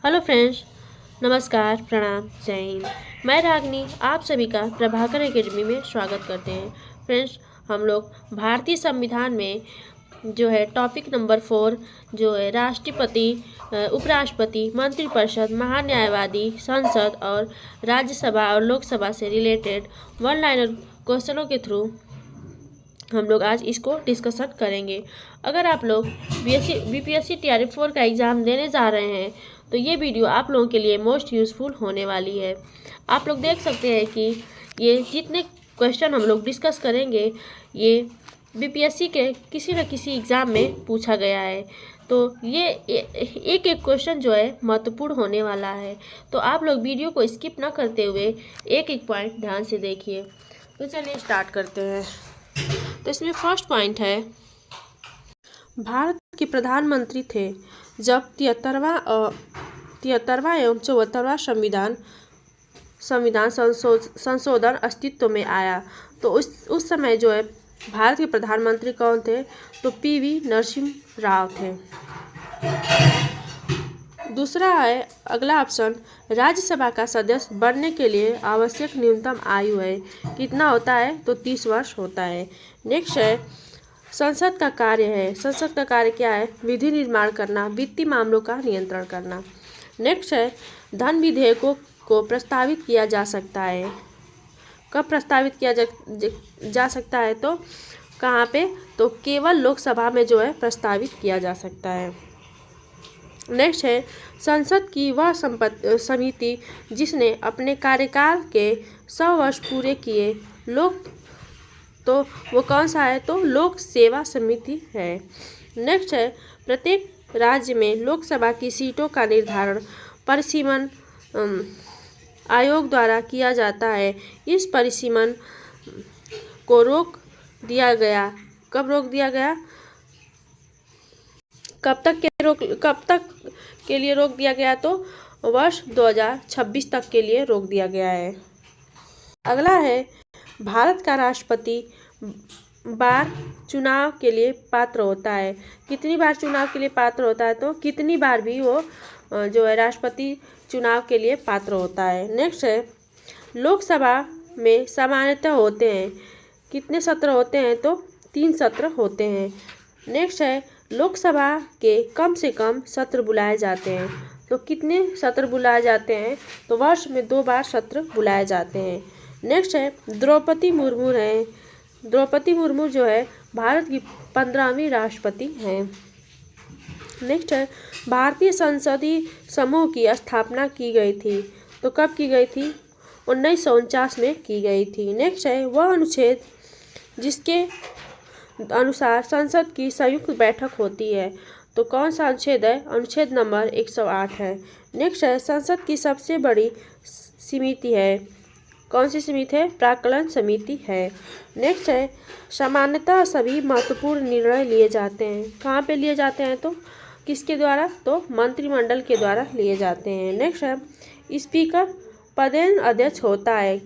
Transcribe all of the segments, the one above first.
Hello friends, नमस्कार, प्रणाम, जय हिंद। मैं रागनी आप सभी का प्रभाकर एकेडमी में स्वागत करते हैं। फ्रेंड्स, हम लोग भारतीय संविधान में जो है टॉपिक नंबर 4 जो है राष्ट्रपति, उपराष्ट्रपति, मंत्रिपरिषद, महान्यायवादी, संसद और राज्यसभा और लोकसभा से रिलेटेड वन लाइनर क्वेश्चनों के थ्रू हम लोग आज इसको डिस्कशन करेंगे। अगर आप लोग बीपीएससी टीआरपी 4 का एग्ज़ाम देने जा रहे हैं तो ये वीडियो आप लोगों के लिए मोस्ट यूज़फुल होने वाली है। आप लोग देख सकते हैं कि ये जितने क्वेश्चन हम लोग डिस्कस करेंगे ये बीपीएससी के किसी न किसी एग्ज़ाम में पूछा गया है। तो ये एक एक क्वेश्चन जो है महत्वपूर्ण होने वाला है। तो आप लोग वीडियो को स्किप ना करते हुए एक एक पॉइंट ध्यान से देखिए। तो चलिए स्टार्ट करते हैं। तो इसमें फर्स्ट पॉइंट है, भारत के प्रधानमंत्री थे जब 73वां एवं 74वां संविधान संशोधन अस्तित्व में आया। तो उस समय जो है भारत के प्रधानमंत्री कौन थे? तो पीवी नरसिम्हा राव थे। दूसरा है, अगला ऑप्शन, राज्यसभा का सदस्य बनने के लिए आवश्यक न्यूनतम आयु है, कितना होता है? तो 30 वर्ष होता है। नेक्स्ट है, संसद का कार्य है, संसद का कार्य क्या है? विधि निर्माण करना, वित्तीय मामलों का नियंत्रण करना। नेक्स्ट है, धन विधेयकों को प्रस्तावित किया जा सकता है, कब प्रस्तावित किया जा सकता है? तो कहाँ पे? तो केवल लोकसभा में जो है प्रस्तावित किया जा सकता है। नेक्स्ट है, संसद की वह समिति जिसने अपने कार्यकाल के 100 वर्ष पूरे किए, तो वो कौन सा है? तो लोक सेवा समिति है। नेक्स्ट है, प्रत्येक राज्य में लोकसभा की सीटों का निर्धारण परिसीमन आयोग द्वारा किया जाता है। इस परिसीमन को रोक दिया गया, कब रोक दिया गया? कब तक के लिए रोक दिया गया? तो वर्ष 2026 तक के लिए रोक दिया गया है। अगला है, भारत का राष्ट्रपति बार चुनाव के लिए पात्र होता है, कितनी बार चुनाव के लिए पात्र होता है? तो कितनी बार भी वो जो है राष्ट्रपति चुनाव के लिए पात्र होता है। नेक्स्ट है, लोकसभा में सामान्यतः होते हैं, कितने सत्र होते हैं? तो 3 सत्र होते हैं। नेक्स्ट है, लोकसभा के कम से कम सत्र बुलाए जाते हैं, तो कितने सत्र बुलाए जाते हैं? तो वर्ष में 2 बार सत्र बुलाए जाते हैं। नेक्स्ट है, द्रौपदी मुर्मू हैं, द्रौपदी मुर्मू जो है भारत की 15वीं राष्ट्रपति हैं। नेक्स्ट है, भारतीय संसदीय समूह की स्थापना की गई थी, तो कब की गई थी? 1949 में की गई थी। नेक्स्ट है, वह अनुच्छेद जिसके अनुसार संसद की संयुक्त बैठक होती है, तो कौन सा अनुच्छेद है? अनुच्छेद नंबर 108 है। नेक्स्ट है, संसद की सबसे बड़ी समिति है, कौन सी समिति है? प्राक्कलन समिति है। नेक्स्ट है, सामान्यतः सभी महत्वपूर्ण निर्णय लिए जाते हैं, कहाँ पे लिए जाते हैं? तो किसके द्वारा? तो मंत्रिमंडल के द्वारा लिए जाते हैं। नेक्स्ट है, स्पीकर पदेन अध्यक्ष होता है,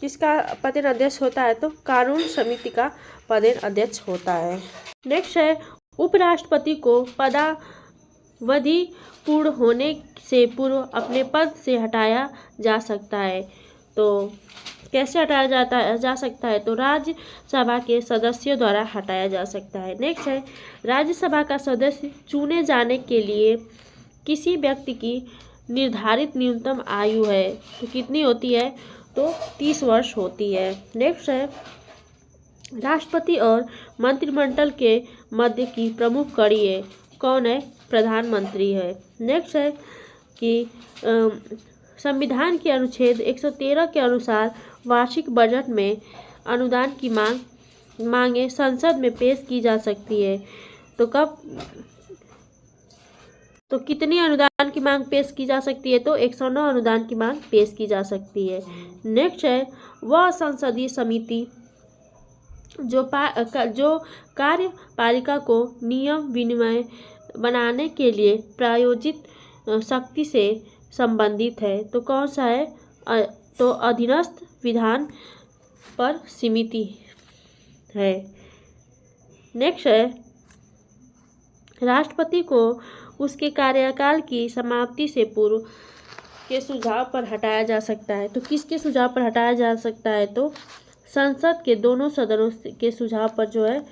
किसका पदेन अध्यक्ष होता है? तो कानून समिति का पदेन अध्यक्ष होता है। नेक्स्ट है, उपराष्ट्रपति को पदावधि पूर्ण होने से पूर्व अपने पद से हटाया जा सकता है, तो कैसे हटाया जा सकता है? तो राज्यसभा के सदस्यों द्वारा हटाया जा सकता है। नेक्स्ट है, राज्यसभा का सदस्य चुने जाने के लिए किसी व्यक्ति की निर्धारित न्यूनतम आयु है, तो कितनी होती है? तो 30 वर्ष होती है। नेक्स्ट है, राष्ट्रपति और मंत्रिमंडल के मध्य की प्रमुख कड़ी है, कौन है? प्रधानमंत्री है। नेक्स्ट है कि संविधान के अनुच्छेद 113 के अनुसार वार्षिक बजट में अनुदान की मांगे संसद में पेश की जा सकती है, तो कब? तो कितनी अनुदान की मांग पेश की जा सकती है? तो 109 अनुदान की मांग पेश की जा सकती है। नेक्स्ट है, वह संसदीय समिति जो कार्यपालिका को नियम विनिमय बनाने के लिए प्रायोजित शक्ति से संबंधित है, तो कौन सा है? तो अधीनस्थ विधान पर समिति है। नेक्स्ट है, राष्ट्रपति को उसके कार्यकाल की समाप्ति से पूर्व के सुझाव पर हटाया जा सकता है। तो किसके सुझाव पर हटाया जा सकता है? तो संसद के दोनों सदनों के सुझाव पर जो है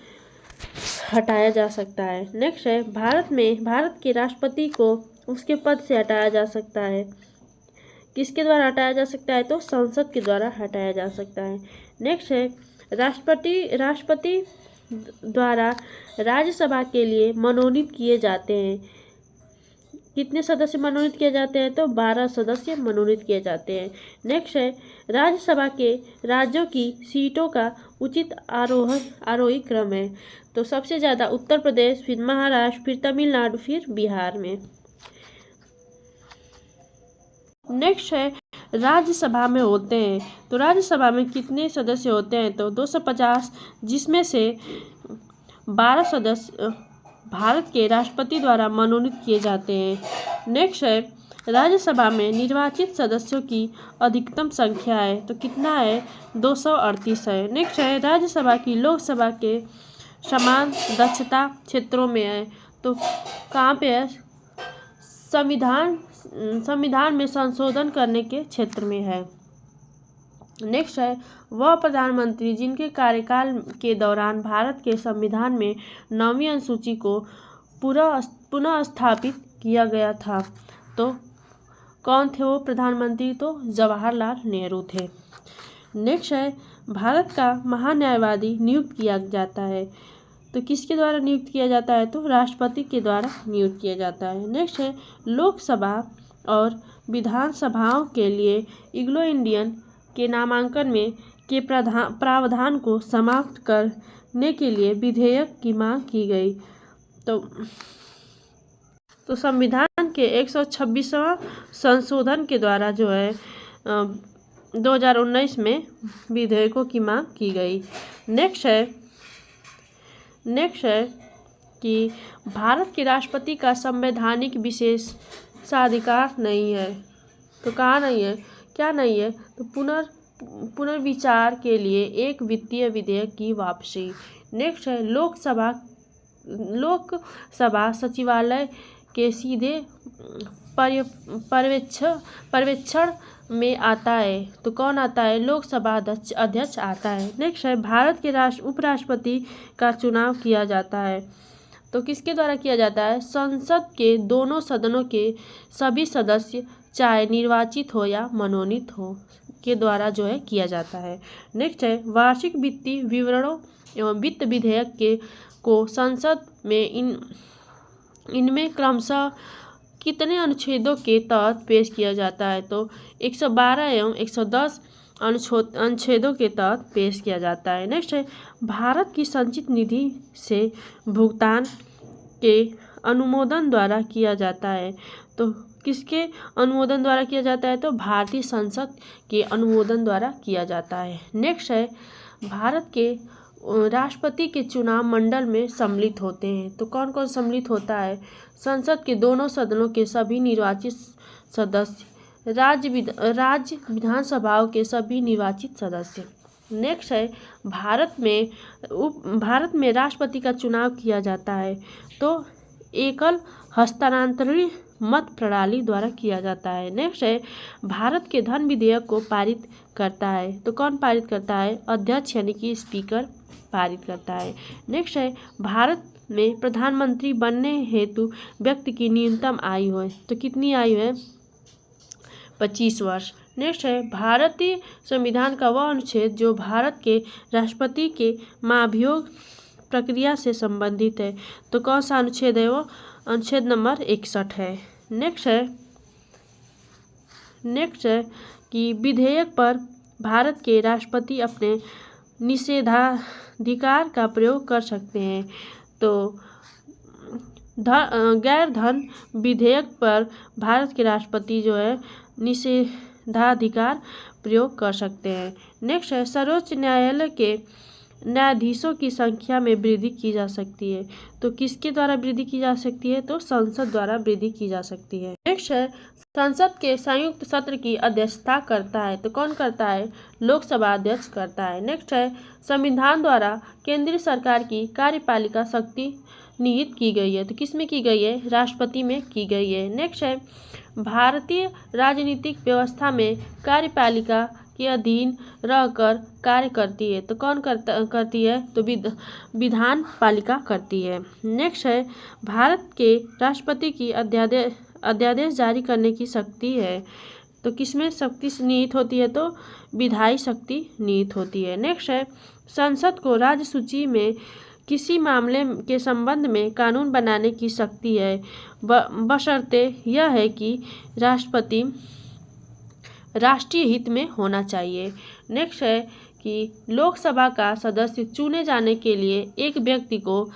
हटाया जा सकता है। नेक्स्ट है, भारत के राष्ट्रपति को उसके पद से हटाया जा सकता है। किसके द्वारा हटाया जा सकता है? तो संसद के द्वारा हटाया जा सकता है। नेक्स्ट है, राष्ट्रपति द्वारा राज्यसभा के लिए मनोनीत किए जाते हैं। कितने सदस्य मनोनीत किए जाते हैं? तो 12 सदस्य मनोनीत किए जाते हैं। नेक्स्ट है, राज्यसभा के राज्यों की सीटों का उचित आरोही क्रम है। तो सबसे ज़्यादा उत्तर प्रदेश, फिर महाराष्ट्र, फिर तमिलनाडु, फिर बिहार में। नेक्स्ट है, राज्यसभा में होते हैं। तो राज्यसभा में कितने सदस्य होते हैं? तो 250, जिसमें से 12 सदस्य भारत के राष्ट्रपति द्वारा मनोनीत किए जाते हैं। नेक्स्ट है, राज्यसभा में निर्वाचित सदस्यों की अधिकतम संख्या है। तो कितना है? 238 है। नेक्स्ट है, राज्यसभा की लोकसभा के समान दक्षता क्षेत्रों में है। तो कहाँ पे है? संविधान में संशोधन करने के क्षेत्र में है। नेक्स्ट है, वह प्रधानमंत्री जिनके कार्यकाल के दौरान भारत के संविधान में 9वीं अनुसूची को पुनः स्थापित किया गया था। तो कौन थे वो प्रधानमंत्री? तो जवाहरलाल नेहरू थे। नेक्स्ट है, भारत का महान्यायवादी नियुक्त किया जाता है। तो किसके द्वारा नियुक्त किया जाता है? तो राष्ट्रपति के द्वारा नियुक्त किया जाता है। नेक्स्ट है, लोकसभा और विधानसभाओं के लिए एंग्लो इंडियन के नामांकन में के प्रावधान को समाप्त करने के लिए विधेयक की मांग की गई। तो संविधान के 126वां संशोधन के द्वारा जो है 2019 में विधेयकों की मांग की गई। नेक्स्ट है कि भारत के राष्ट्रपति का संवैधानिक विशेषाधिकार नहीं है। तो कहाँ नहीं है? क्या नहीं है? तो पुनर्विचार के लिए एक वित्तीय विधेयक की वापसी। नेक्स्ट है, लोकसभा सचिवालय के सीधे पर्यवेक्षण में आता है। तो कौन आता है? लोकसभा अध्यक्ष आता है। नेक्स्ट है, भारत के उपराष्ट्रपति का चुनाव किया जाता है। तो किसके द्वारा किया जाता है? संसद के दोनों सदनों के सभी सदस्य, चाहे निर्वाचित हो या मनोनीत हो, के द्वारा जो है किया जाता है। नेक्स्ट है, वार्षिक वित्तीय विवरणों एवं वित्त विधेयक को संसद में इनमें क्रमशः कितने अनुच्छेदों के तहत पेश किया जाता है? तो 112 एवं 110 अनुच्छेदों के तहत पेश किया जाता है। नेक्स्ट है, भारत की संचित निधि से भुगतान के अनुमोदन द्वारा किया जाता है। तो किसके अनुमोदन द्वारा किया जाता है? तो भारतीय संसद के अनुमोदन द्वारा किया जाता है। नेक्स्ट है, भारत के राष्ट्रपति के चुनाव मंडल में सम्मिलित होते हैं। तो कौन कौन सम्मिलित होता है? संसद के दोनों सदनों के सभी निर्वाचित सदस्य, राज्य विधानसभाओं के सभी निर्वाचित सदस्य। नेक्स्ट है, भारत में राष्ट्रपति का चुनाव किया जाता है। तो एकल हस्तांतरणीय मत प्रणाली द्वारा किया जाता है। नेक्स्ट है, भारत के धन विधेयक को पारित करता है। तो कौन पारित करता है? अध्यक्ष यानी कि स्पीकर पारित करता है। नेक्स्ट है, भारत में प्रधानमंत्री बनने हेतु व्यक्ति की न्यूनतम आयु है। तो कितनी आयु है? 25 वर्ष। नेक्स्ट है, भारतीय संविधान का वह अनुच्छेद जो भारत के राष्ट्रपति के महाभियोग प्रक्रिया से संबंधित है। तो कौन सा अनुच्छेद है? वो अनुच्छेद नंबर 61 है। नेक्स्ट है कि विधेयक पर भारत के राष्ट्रपति अपने निषेधाधिकार का प्रयोग कर सकते हैं। तो गैर धन विधेयक पर भारत के राष्ट्रपति जो है निषेधाधिकार प्रयोग कर सकते हैं। नेक्स्ट है, सर्वोच्च न्यायालय के न्यायाधीशों की संख्या में वृद्धि की जा सकती है। तो किसके द्वारा वृद्धि की जा सकती है? तो संसद द्वारा वृद्धि की जा सकती है। नेक्स्ट है, संसद के संयुक्त सत्र की अध्यक्षता करता है। तो कौन करता है? लोकसभा अध्यक्ष करता है। नेक्स्ट है, संविधान द्वारा केंद्रीय सरकार की कार्यपालिका शक्ति निहित की गई है। तो किस में की गई है? राष्ट्रपति में की गई है। नेक्स्ट है, भारतीय राजनीतिक व्यवस्था में कार्यपालिका के अधीन रहकर कार्य करती है। तो कौन करती है? तो विधान पालिका करती है। नेक्स्ट है, भारत के राष्ट्रपति की अध्यादेश जारी करने की शक्ति है। तो किसमें शक्ति निहित होती है? तो विधायी शक्ति निहित होती है। नेक्स्ट है, संसद को राज्य सूची में किसी मामले के संबंध में कानून बनाने की शक्ति है, बशर्ते यह है कि राष्ट्रपति राष्ट्रीय हित में होना चाहिए। नेक्स्ट है कि लोकसभा का सदस्य चुने जाने के लिए एक व्यक्ति को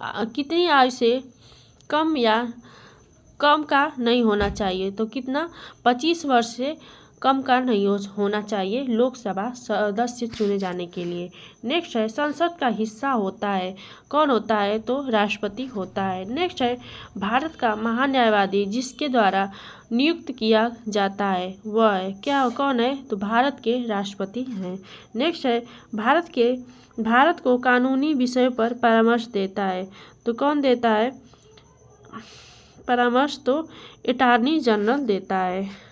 कितनी आयु से कम का नहीं होना चाहिए? तो कितना? 25 वर्ष से कम का नहीं होना चाहिए लोकसभा सदस्य चुने जाने के लिए। नेक्स्ट है, संसद का हिस्सा होता है, कौन होता है? तो राष्ट्रपति होता है। नेक्स्ट है, भारत का महान्यायवादी जिसके द्वारा नियुक्त किया जाता है वह है कौन है? तो भारत के राष्ट्रपति हैं। नेक्स्ट है, भारत को कानूनी विषयों पर परामर्श देता है। तो कौन देता है परामर्श? तो अटॉर्नी जनरल देता है।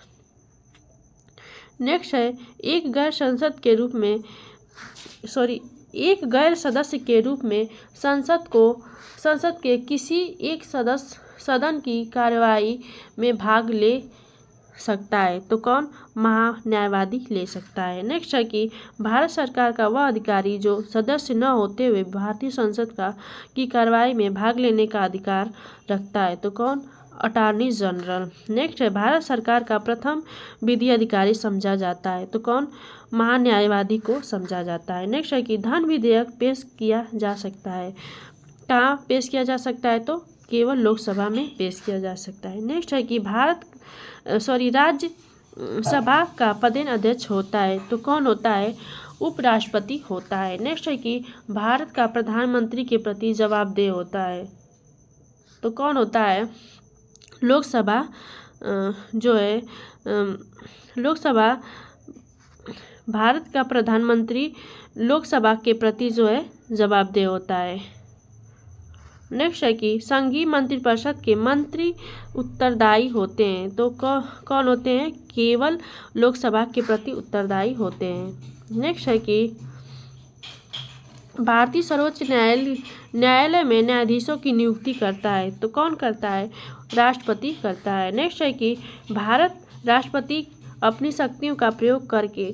नेक्स्ट है, एक गैर सदस्य के रूप में संसद के किसी एक सदन की कार्यवाही में भाग ले सकता है। तो कौन? महान्यायवादी ले सकता है। नेक्स्ट है कि भारत सरकार का वह अधिकारी जो सदस्य न होते हुए भारतीय संसद की कार्यवाही में भाग लेने का अधिकार रखता है। तो कौन? Attorney general. नेक्स्ट है, भारत सरकार का प्रथम विधि अधिकारी समझा जाता है। तो कौन? महान्यायवादी को समझा जाता है। नेक्स्ट है कि धन विधेयक पेश किया जा सकता है, कहाँ पेश किया जा सकता है? तो केवल लोकसभा में पेश किया जा सकता है। नेक्स्ट है कि राज्य सभा का पदेन अध्यक्ष होता है। तो कौन होता है? उपराष्ट्रपति होता है। नेक्स्ट है कि भारत का प्रधानमंत्री के प्रति जवाबदेह होता है। तो कौन होता है? लोकसभा भारत का प्रधानमंत्री लोकसभा के प्रति जवाबदेह होता है। नेक्स्ट है कि संघीय मंत्रिपरिषद के मंत्री उत्तरदायी होते हैं। तो कौन होते हैं? केवल लोकसभा के प्रति उत्तरदायी होते हैं। नेक्स्ट है कि भारतीय सर्वोच्च न्यायालय में न्यायाधीशों की नियुक्ति करता है। तो कौन करता है? राष्ट्रपति करता है। नेक्स्ट है कि भारत राष्ट्रपति अपनी शक्तियों का प्रयोग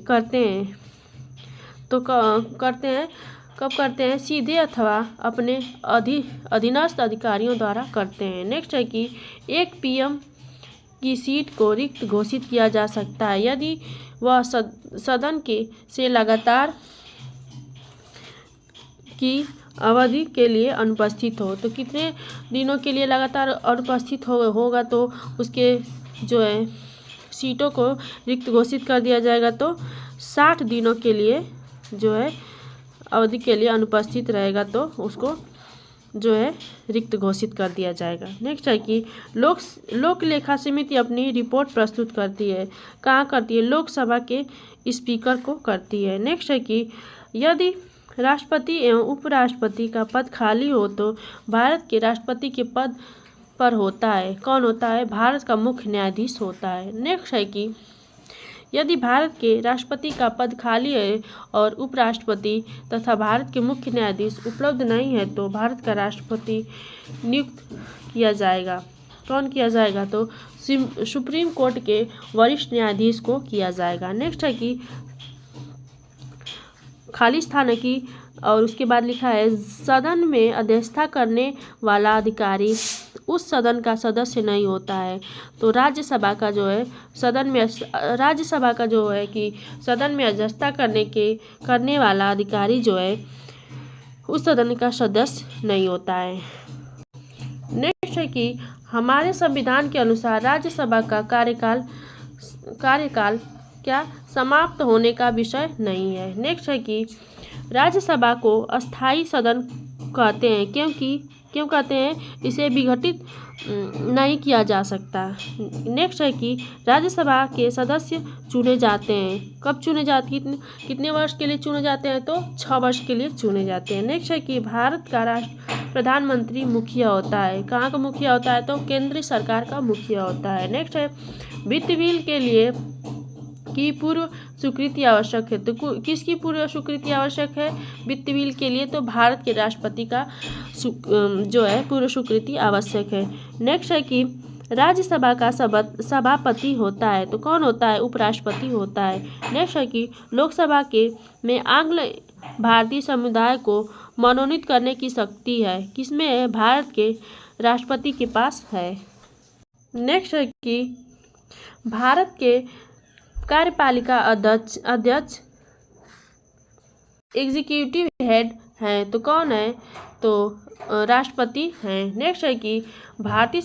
करते हैं। तो कब करते हैं? सीधे अथवा अपने अधीनस्थ अधिकारियों द्वारा करते हैं। नेक्स्ट है कि एक पीएम की सीट को रिक्त घोषित किया जा सकता है यदि वह सदन से लगातार की अवधि के लिए अनुपस्थित हो। तो कितने दिनों के लिए लगातार अनुपस्थित होगा तो उसके सीटों को रिक्त घोषित कर दिया जाएगा। तो 60 दिनों के लिए अवधि के लिए अनुपस्थित रहेगा तो उसको रिक्त घोषित कर दिया जाएगा। नेक्स्ट है कि लोक लेखा समिति अपनी रिपोर्ट प्रस्तुत करती है, कहाँ करती है? लोकसभा के स्पीकर को करती है। नेक्स्ट है कि यदि राष्ट्रपति एवं उपराष्ट्रपति का पद खाली हो तो भारत के राष्ट्रपति के पद पर होता है, कौन होता है? भारत का मुख्य न्यायाधीश होता है। नेक्स्ट है कि यदि भारत के राष्ट्रपति का पद खाली है और उपराष्ट्रपति तथा भारत के मुख्य न्यायाधीश उपलब्ध नहीं है तो भारत का राष्ट्रपति नियुक्त किया जाएगा। कौन किया जाएगा? तो सुप्रीम कोर्ट के वरिष्ठ न्यायाधीश को किया जाएगा। नेक्स्ट है कि खाली स्थान है कि और उसके बाद लिखा है सदन में अध्यक्षता करने वाला अधिकारी उस सदन का सदस्य नहीं होता है। तो राज्यसभा का सदन में अध्यक्षता करने वाला अधिकारी उस सदन का सदस्य नहीं होता है। नेक्स्ट है कि हमारे संविधान के अनुसार राज्यसभा का कार्यकाल क्या समाप्त होने का विषय नहीं है। नेक्स्ट है कि राज्यसभा को अस्थायी सदन कहते हैं क्यों कहते हैं? इसे विघटित नहीं किया जा सकता। नेक्स्ट है कि राज्यसभा के सदस्य चुने जाते हैं, कब चुने जाते हैं? कितने वर्ष के लिए चुने जाते हैं? तो 6 वर्ष के लिए चुने जाते हैं। नेक्स्ट है कि भारत का प्रधानमंत्री मुखिया होता है। कहाँ का मुखिया होता है? तो केंद्रीय सरकार का मुखिया होता है। नेक्स्ट है वित्त बिल के लिए की पूर्व स्वीकृति आवश्यक है। तो किसकी पूर्व स्वीकृति आवश्यक है वित्त बिल के लिए? तो भारत के राष्ट्रपति का जो है पूर्व स्वीकृति आवश्यक है। नेक्स्ट है कि राज्यसभा का सभापति होता है। तो कौन होता है? उपराष्ट्रपति होता है। नेक्स्ट है कि लोकसभा के में आंग्ल भारतीय समुदाय को मनोनीत करने की शक्ति है। किसमें है? भारत के राष्ट्रपति के पास है। नेक्स्ट है कि भारत के कार्यपालिका अध्यक्ष एग्जीक्यूटिव हेड हैं। तो कौन है? तो राष्ट्रपति हैं। नेक्स्ट है कि भारतीय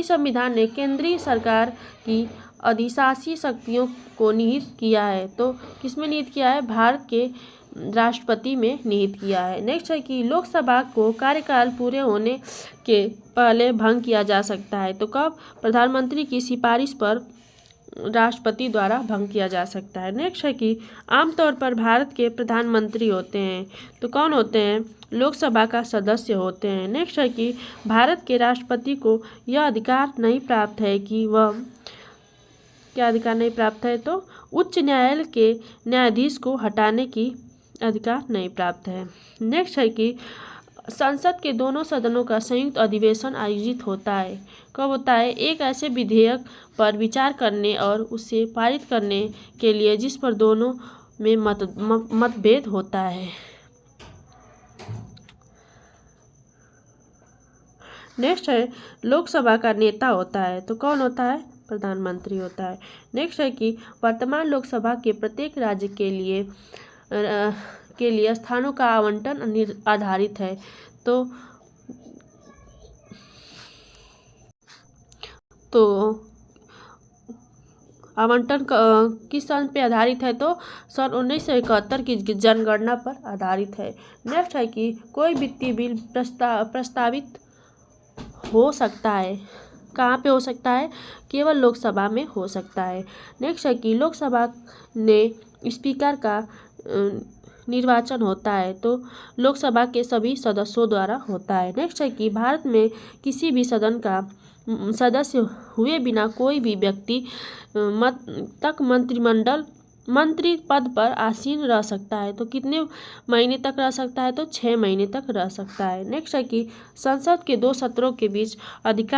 संविधान ने केंद्रीय सरकार की अधिशासी शक्तियों को निहित किया है। तो किसमें निहित किया है? भारत के राष्ट्रपति में निहित किया है। नेक्स्ट है कि लोकसभा को कार्यकाल पूरे होने के पहले भंग किया जा सकता है। तो कब? प्रधानमंत्री की सिफारिश पर राष्ट्रपति द्वारा भंग किया जा सकता है। नेक्स्ट है कि आमतौर पर भारत के प्रधानमंत्री होते हैं। तो कौन होते हैं? लोकसभा का सदस्य होते हैं। नेक्स्ट है कि भारत के राष्ट्रपति को यह अधिकार नहीं प्राप्त है कि वह क्या अधिकार नहीं प्राप्त है? तो उच्च न्यायालय के न्यायाधीश को हटाने की अधिकार नहीं प्राप्त है। नेक्स्ट है कि संसद के दोनों सदनों का संयुक्त अधिवेशन आयोजित होता है। कब होता है? एक ऐसे विधेयक पर विचार करने और उसे पारित करने के लिए जिस पर दोनों में मतभेद होता है। नेक्स्ट है लोकसभा का नेता होता है। तो कौन होता है? प्रधानमंत्री होता है। नेक्स्ट है कि वर्तमान लोकसभा के प्रत्येक राज्य के लिए स्थानों का आवंटन आधारित है। तो आवंटन किस सन पे आधारित है? तो सन 1971 की जनगणना पर आधारित है। नेक्स्ट है कि कोई वित्तीय बिल प्रस्तावित हो सकता है। कहाँ पे हो सकता है? केवल लोकसभा में हो सकता है। नेक्स्ट है कि लोकसभा ने स्पीकर का निर्वाचन होता है। तो लोकसभा के सभी सदस्यों द्वारा होता है। नेक्स्ट है कि भारत में किसी भी सदन का सदस्य हुए बिना कोई भी व्यक्ति मंत्री पद पर आसीन रह सकता है। तो कितने महीने तक रह सकता है? तो 6 महीने तक रह सकता है। नेक्स्ट है कि संसद के 2 सत्रों के बीच अधिक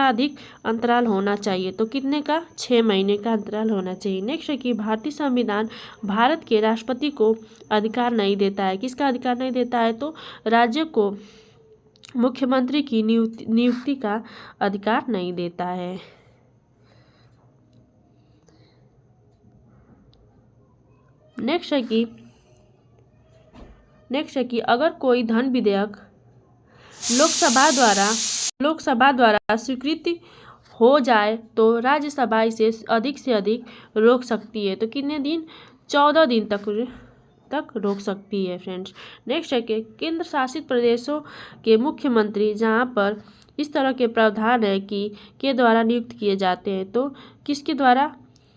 अंतराल होना चाहिए। तो कितने का? 6 महीने का अंतराल होना चाहिए। नेक्स्ट है कि भारतीय संविधान भारत के राष्ट्रपति को अधिकार नहीं देता है। किसका अधिकार नहीं देता है? तो राज्य को मुख्यमंत्री की नियुक्ति का अधिकार नहीं देता है। नेक्स्ट है कि अगर कोई धन विधेयक लोकसभा द्वारा स्वीकृत हो जाए तो राज्यसभा इसे अधिक से अधिक रोक सकती है। तो कितने दिन? 14 दिन तक रोक सकती है फ्रेंड्स। नेक्स्ट है कि केंद्र शासित प्रदेशों के मुख्यमंत्री जहां पर इस तरह के प्रावधान है कि के द्वारा नियुक्त किए जाते हैं। तो किसके द्वारा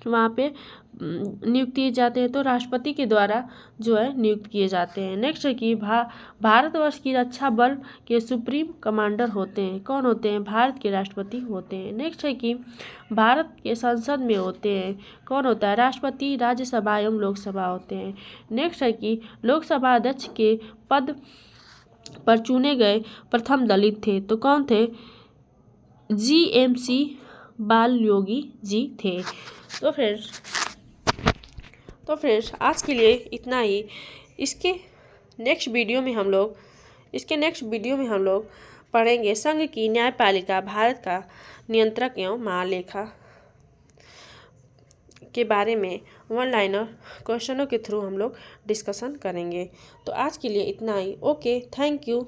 वहाँ पे नियुक्त किए जाते हैं? तो राष्ट्रपति के द्वारा जो है नियुक्त किए जाते हैं। नेक्स्ट है कि भारतवर्ष की रक्षा बल के सुप्रीम कमांडर होते हैं। कौन होते हैं? भारत के राष्ट्रपति होते हैं। नेक्स्ट है कि भारत के संसद में होते हैं। कौन होता है? राष्ट्रपति, राज्यसभा एवं लोकसभा होते हैं। नेक्स्ट है कि लोकसभा अध्यक्ष के पद पर चुने गए प्रथम दलित थे। तो कौन थे? GMC बाल योगी जी थे। तो फ्रेंड्स आज के लिए इतना ही। इसके नेक्स्ट वीडियो में हम लोग पढ़ेंगे संघ की न्यायपालिका भारत का नियंत्रक एवं महालेखा के बारे में वन लाइनर क्वेश्चनों के थ्रू हम लोग डिस्कशन करेंगे। तो आज के लिए इतना ही। Okay, thank you.